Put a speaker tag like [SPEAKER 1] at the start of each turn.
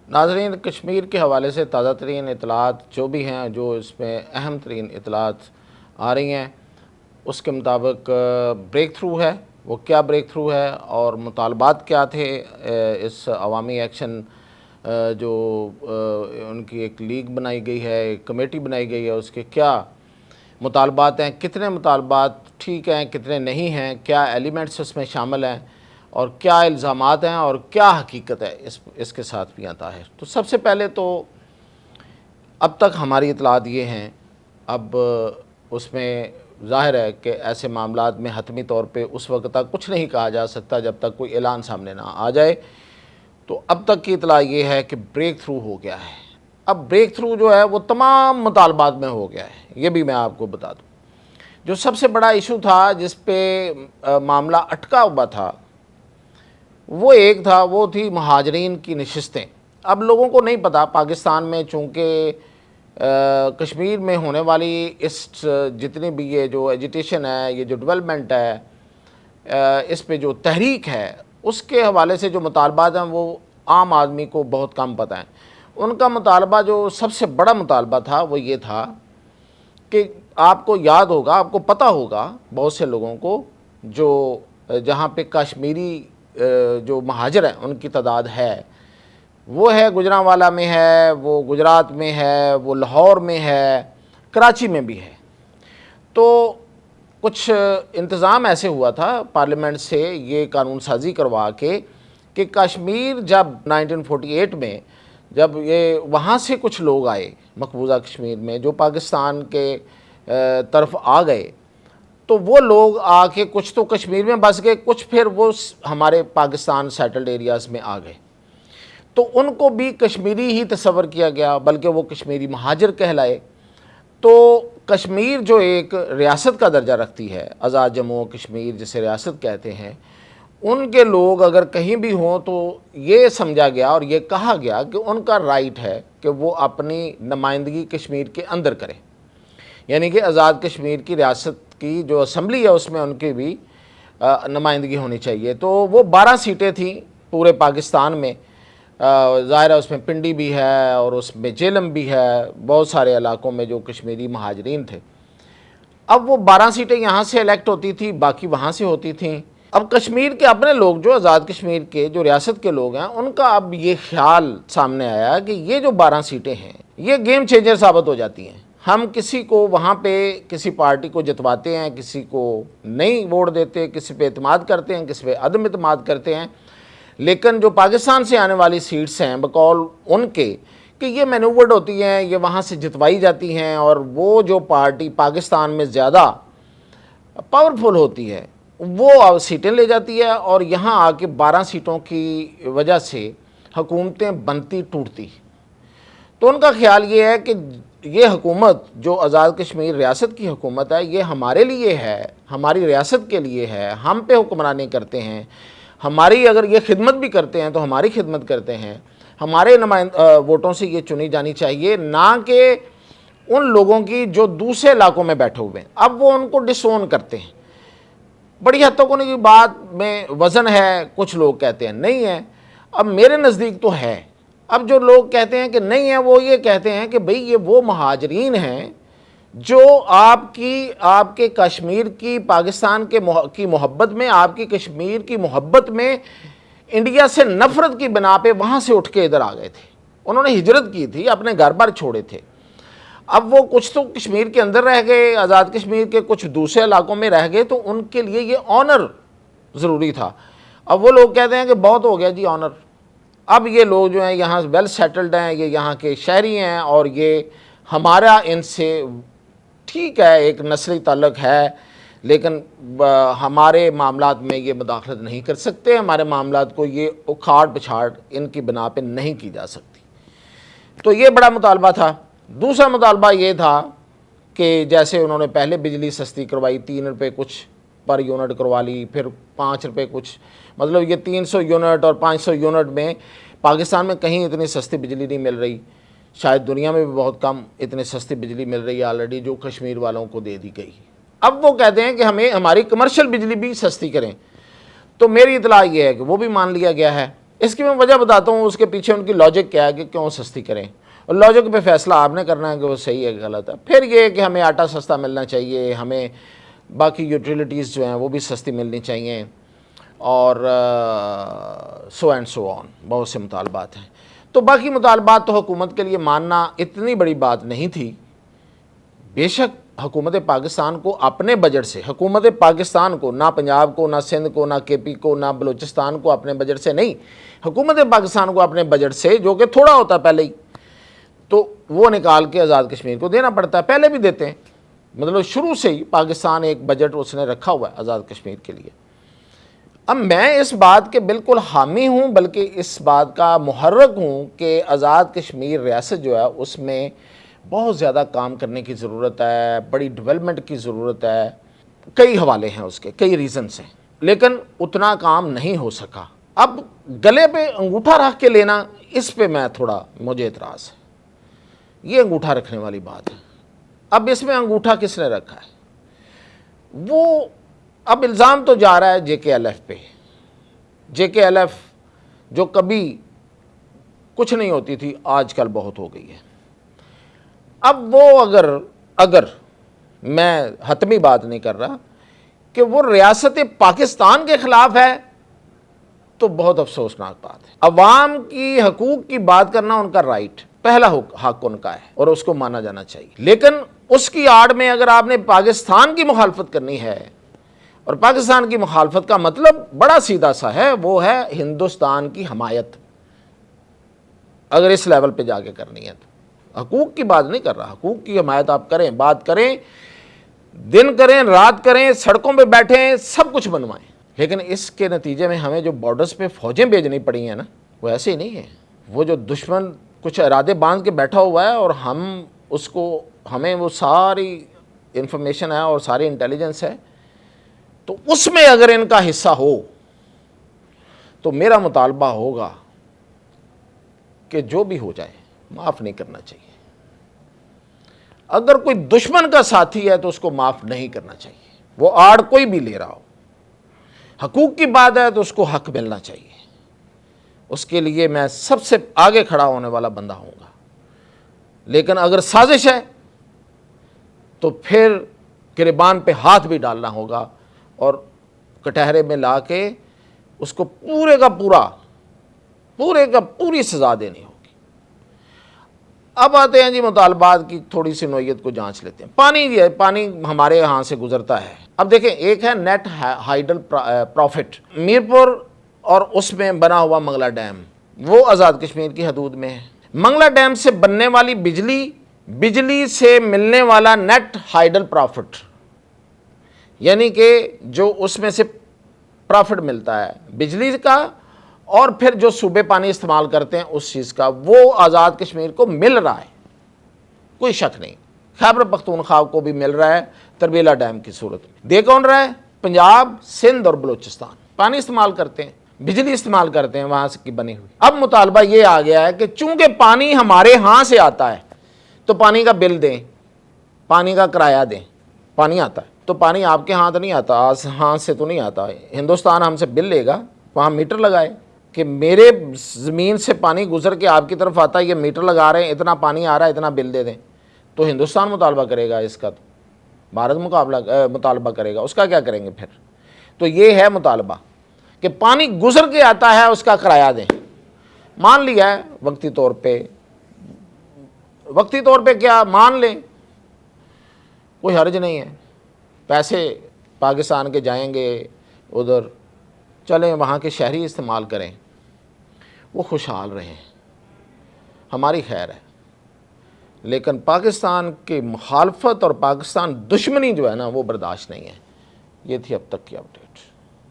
[SPEAKER 1] ناظرین، کشمیر کے حوالے سے تازہ ترین اطلاعات جو بھی ہیں، جو اس میں اہم ترین اطلاعات آ رہی ہیں، اس کے مطابق بریک تھرو ہے۔ وہ کیا بریک تھرو ہے اور مطالبات کیا تھے اس عوامی ایکشن جو ان کی ایک لیگ بنائی گئی ہے، ایک کمیٹی بنائی گئی ہے، اس کے کیا مطالبات ہیں، کتنے مطالبات ٹھیک ہیں، کتنے نہیں ہیں، کیا ایلیمنٹس اس میں شامل ہیں، اور کیا الزامات ہیں اور کیا حقیقت ہے اس کے ساتھ بھی آتا ہے۔ تو سب سے پہلے تو اب تک ہماری اطلاعات یہ ہیں، اب اس میں ظاہر ہے کہ ایسے معاملات میں حتمی طور پہ اس وقت تک کچھ نہیں کہا جا سکتا جب تک کوئی اعلان سامنے نہ آ جائے۔ تو اب تک کی اطلاع یہ ہے کہ بریک تھرو ہو گیا ہے۔ اب بریک تھرو جو ہے وہ تمام مطالبات میں ہو گیا ہے، یہ بھی میں آپ کو بتا دوں۔ جو سب سے بڑا ایشو تھا جس پہ معاملہ اٹکا ہوا تھا، وہ ایک تھا، وہ تھی مہاجرین کی نشستیں۔ اب لوگوں کو نہیں پتا، پاکستان میں چونکہ کشمیر میں ہونے والی اس جتنی بھی یہ جو ایجیٹیشن ہے، یہ جو ڈیولپمنٹ ہے، اس پہ جو تحریک ہے، اس کے حوالے سے جو مطالبات ہیں وہ عام آدمی کو بہت کم پتہ ہیں۔ ان کا مطالبہ جو سب سے بڑا مطالبہ تھا وہ یہ تھا کہ آپ کو یاد ہوگا، آپ کو پتہ ہوگا بہت سے لوگوں کو، جو جہاں پہ کشمیری جو مہاجر ہیں ان کی تعداد ہے، وہ ہے گجرانوالہ میں ہے، وہ گجرات میں ہے، وہ لاہور میں ہے، کراچی میں بھی ہے۔ تو کچھ انتظام ایسے ہوا تھا پارلیمنٹ سے یہ قانون سازی کروا کے کہ کشمیر جب 1948 میں جب یہ وہاں سے کچھ لوگ آئے مقبوضہ کشمیر میں جو پاکستان کے طرف آ گئے، تو وہ لوگ آ کے کچھ تو کشمیر میں بس گئے، کچھ پھر وہ ہمارے پاکستان سیٹلڈ ایریاز میں آ گئے۔ تو ان کو بھی کشمیری ہی تصور کیا گیا، بلکہ وہ کشمیری مہاجر کہلائے۔ تو کشمیر جو ایک ریاست کا درجہ رکھتی ہے، آزاد جموں و کشمیر جسے ریاست کہتے ہیں، ان کے لوگ اگر کہیں بھی ہوں تو یہ سمجھا گیا اور یہ کہا گیا کہ ان کا رائٹ ہے کہ وہ اپنی نمائندگی کشمیر کے اندر کریں، یعنی کہ آزاد کشمیر کی ریاست کی جو اسمبلی ہے اس میں ان کی بھی نمائندگی ہونی چاہیے۔ تو وہ 12 سیٹیں تھیں پورے پاکستان میں، ظاہر ہے اس میں پنڈی بھی ہے اور اس میں جیلم بھی ہے، بہت سارے علاقوں میں جو کشمیری مہاجرین تھے۔ اب وہ 12 سیٹیں یہاں سے الیکٹ ہوتی تھی، باقی وہاں سے ہوتی تھیں۔ اب کشمیر کے اپنے لوگ جو آزاد کشمیر کے جو ریاست کے لوگ ہیں، ان کا اب یہ خیال سامنے آیا کہ یہ جو 12 سیٹیں ہیں یہ گیم چینجر ثابت ہو جاتی ہیں۔ ہم کسی کو وہاں پہ کسی پارٹی کو جتواتے ہیں، کسی کو نہیں ووٹ دیتے، کسی پہ اعتماد کرتے ہیں، کسی پہ عدم اعتماد کرتے ہیں، لیکن جو پاکستان سے آنے والی سیٹس ہیں بقول ان کے کہ یہ مینوورڈ ہوتی ہیں، یہ وہاں سے جتوائی جاتی ہیں، اور وہ جو پارٹی پاکستان میں زیادہ پاورفل ہوتی ہے وہ سیٹیں لے جاتی ہے، اور یہاں آ کے 12 سیٹوں کی وجہ سے حکومتیں بنتی ٹوٹتی۔ تو ان کا خیال یہ ہے کہ یہ حکومت جو آزاد کشمیر ریاست کی حکومت ہے، یہ ہمارے لیے ہے، ہماری ریاست کے لیے ہے، ہم پہ حکمرانی کرتے ہیں، ہماری اگر یہ خدمت بھی کرتے ہیں تو ہماری خدمت کرتے ہیں، ہمارے ووٹوں سے یہ چنی جانی چاہیے، نہ کہ ان لوگوں کی جو دوسرے علاقوں میں بیٹھے ہوئے ہیں۔ اب وہ ان کو ڈس اون کرتے ہیں۔ بڑی حد تک ان کی بات میں وزن ہے، کچھ لوگ کہتے ہیں نہیں ہے، اب میرے نزدیک تو ہے۔ اب جو لوگ کہتے ہیں کہ نہیں ہے، وہ یہ کہتے ہیں کہ بھئی یہ وہ مہاجرین ہیں جو آپ کے کشمیر کی پاکستان کی محبت میں، آپ کی کشمیر کی محبت میں انڈیا سے نفرت کی بنا پہ وہاں سے اٹھ کے ادھر آ گئے تھے، انہوں نے ہجرت کی تھی، اپنے گھر بار چھوڑے تھے۔ اب وہ کچھ تو کشمیر کے اندر رہ گئے، آزاد کشمیر کے کچھ دوسرے علاقوں میں رہ گئے، تو ان کے لیے یہ آنر ضروری تھا۔ اب وہ لوگ کہتے ہیں کہ بہت ہو گیا جی آنر، اب یہ لوگ جو ہیں یہاں ویل سیٹلڈ ہیں، یہ یہاں کے شہری ہیں، اور یہ ہمارا ان سے ٹھیک ہے ایک نسلی تعلق ہے، لیکن ہمارے معاملات میں یہ مداخلت نہیں کر سکتے، ہمارے معاملات کو یہ اکھاڑ پچھاڑ ان کی بنا پہ نہیں کی جا سکتی۔ تو یہ بڑا مطالبہ تھا۔ دوسرا مطالبہ یہ تھا کہ جیسے انہوں نے پہلے بجلی سستی کروائی، 3 روپے کچھ پر یونٹ کروا لی، پھر 5 روپے کچھ، مطلب یہ 300 یونٹ اور 500 یونٹ میں پاکستان میں کہیں اتنی سستی بجلی نہیں مل رہی، شاید دنیا میں بھی بہت کم اتنی سستی بجلی مل رہی ہے آلریڈی جو کشمیر والوں کو دے دی گئی۔ اب وہ کہتے ہیں کہ ہمیں ہماری کمرشل بجلی بھی سستی کریں۔ تو میری اطلاع یہ ہے کہ وہ بھی مان لیا گیا ہے، اس کی میں وجہ بتاتا ہوں، اس کے پیچھے ان کی لاجک کیا ہے کہ کیوں سستی کریں، اور لاجک پہ فیصلہ آپ نے کرنا ہے کہ وہ صحیح ہے کہ غلط ہے۔ پھر یہ کہ ہمیں آٹا سستا ملنا چاہیے، ہمیں باقی یوٹیلیٹیز جو ہیں وہ بھی سستی ملنی چاہیے، اور سو اینڈ سو آن، بہت سے مطالبات ہیں۔ تو باقی مطالبات تو حکومت کے لیے ماننا اتنی بڑی بات نہیں تھی۔ بے شک حکومت پاکستان کو اپنے بجٹ سے، حکومت پاکستان کو، نہ پنجاب کو، نہ سندھ کو، نہ کے پی کو، نہ بلوچستان کو اپنے بجٹ سے نہیں، حکومت پاکستان کو اپنے بجٹ سے، جو کہ تھوڑا ہوتا ہے پہلے ہی، تو وہ نکال کے آزاد کشمیر کو دینا پڑتا ہے۔ پہلے بھی دیتے ہیں، مطلب شروع سے ہی پاکستان ایک بجٹ اس نے رکھا ہوا ہے آزاد کشمیر کے لیے۔ اب میں اس بات کے بالکل حامی ہوں، بلکہ اس بات کا محرک ہوں کہ آزاد کشمیر ریاست جو ہے اس میں بہت زیادہ کام کرنے کی ضرورت ہے، بڑی ڈیولپمنٹ کی ضرورت ہے۔ کئی حوالے ہیں اس کے، کئی ریزنز ہیں، لیکن اتنا کام نہیں ہو سکا۔ اب گلے پہ انگوٹھا رکھ کے لینا، اس پہ میں تھوڑا، مجھے اعتراض ہے۔ یہ انگوٹھا رکھنے والی بات ہے۔ اب اس میں انگوٹھا کس نے رکھا ہے؟ وہ اب الزام تو جا رہا ہے جے کے ایل ایف پہ، جے کے ایل ایف جو کبھی کچھ نہیں ہوتی تھی، آج کل بہت ہو گئی ہے۔ اب وہ اگر میں حتمی بات نہیں کر رہا کہ وہ ریاست پاکستان کے خلاف ہے، تو بہت افسوسناک بات ہے۔ عوام کی حقوق کی بات کرنا ان کا رائٹ، پہلا حق ان کا ہے، اور اس کو مانا جانا چاہیے۔ لیکن اس کی آڑ میں اگر آپ نے پاکستان کی مخالفت کرنی ہے، اور پاکستان کی مخالفت کا مطلب بڑا سیدھا سا ہے، وہ ہے ہندوستان کی حمایت، اگر اس لیول پہ جا کے کرنی ہے تو۔ حقوق کی بات نہیں کر رہا، حقوق کی حمایت آپ کریں، بات کریں، دن کریں، رات کریں، سڑکوں پہ بیٹھیں، سب کچھ بنوائیں، لیکن اس کے نتیجے میں ہمیں جو بارڈرز پہ فوجیں بھیجنی پڑی ہیں نا، وہ ایسے ہی نہیں ہیں۔ وہ جو دشمن کچھ ارادے باندھ کے بیٹھا ہوا ہے، اور ہمیں وہ ساری انفارمیشن ہے اور ساری انٹیلیجنس ہے، تو اس میں اگر ان کا حصہ ہو تو میرا مطالبہ ہوگا کہ جو بھی ہو جائے معاف نہیں کرنا چاہیے۔ اگر کوئی دشمن کا ساتھی ہے تو اس کو معاف نہیں کرنا چاہیے، وہ آڑ کوئی بھی لے رہا ہو۔ حقوق کی بات ہے تو اس کو حق ملنا چاہیے، اس کے لیے میں سب سے آگے کھڑا ہونے والا بندہ ہوں گا۔ لیکن اگر سازش ہے تو پھر گریبان پہ ہاتھ بھی ڈالنا ہوگا، اور کٹہرے میں لا کے اس کو پورے کا پوری سزا دینی ہوگی۔ اب آتے ہیں جی مطالبات کی تھوڑی سی نوعیت کو جانچ لیتے ہیں۔ پانی ہمارے یہاں سے گزرتا ہے۔ اب دیکھیں، ایک ہے نیٹ ہائیڈل پروفٹ، میرپور اور اس میں بنا ہوا منگلا ڈیم، وہ آزاد کشمیر کی حدود میں ہے۔ منگلا ڈیم سے بننے والی بجلی سے ملنے والا نیٹ ہائیڈل پروفٹ، یعنی کہ جو اس میں سے پروفٹ ملتا ہے بجلی کا، اور پھر جو صوبے پانی استعمال کرتے ہیں اس چیز کا، وہ آزاد کشمیر کو مل رہا ہے، کوئی شک نہیں۔ خیبر پختونخوا کو بھی مل رہا ہے تربیلا ڈیم کی صورت میں۔ دے کون رہا ہے؟ پنجاب، سندھ اور بلوچستان پانی استعمال کرتے ہیں، بجلی استعمال کرتے ہیں وہاں سے کی بنی ہوئی۔ اب مطالبہ یہ آ گیا ہے کہ چونکہ پانی ہمارے ہاں سے آتا ہے تو پانی کا بل دیں، پانی کا کرایہ دیں۔ پانی آتا ہے تو پانی آپ کے ہاں تو نہیں آتا، ہاں سے تو نہیں آتا، ہندوستان ہم سے بل لے گا، وہاں میٹر لگائے کہ میرے زمین سے پانی گزر کے آپ کی طرف آتا ہے، یہ میٹر لگا رہے ہیں، اتنا پانی آ رہا ہے، اتنا بل دے دیں۔ تو ہندوستان مطالبہ کرے گا اس کا، تو بھارت مطالبہ کرے گا، اس کا کیا کریں گے پھر؟ تو یہ ہے مطالبہ کہ پانی گزر کے آتا ہے، اس کا کرایہ دیں۔ مان لیا ہے وقتی طور پہ کیا مان لیں، کوئی حرج نہیں ہے، پیسے پاکستان کے جائیں گے ادھر، چلیں وہاں کے شہری استعمال کریں، وہ خوشحال رہیں، ہماری خیر ہے۔ لیکن پاکستان کی مخالفت اور پاکستان دشمنی جو ہے نا، وہ برداشت نہیں ہے۔ یہ تھی اب تک کی اپڈیٹ۔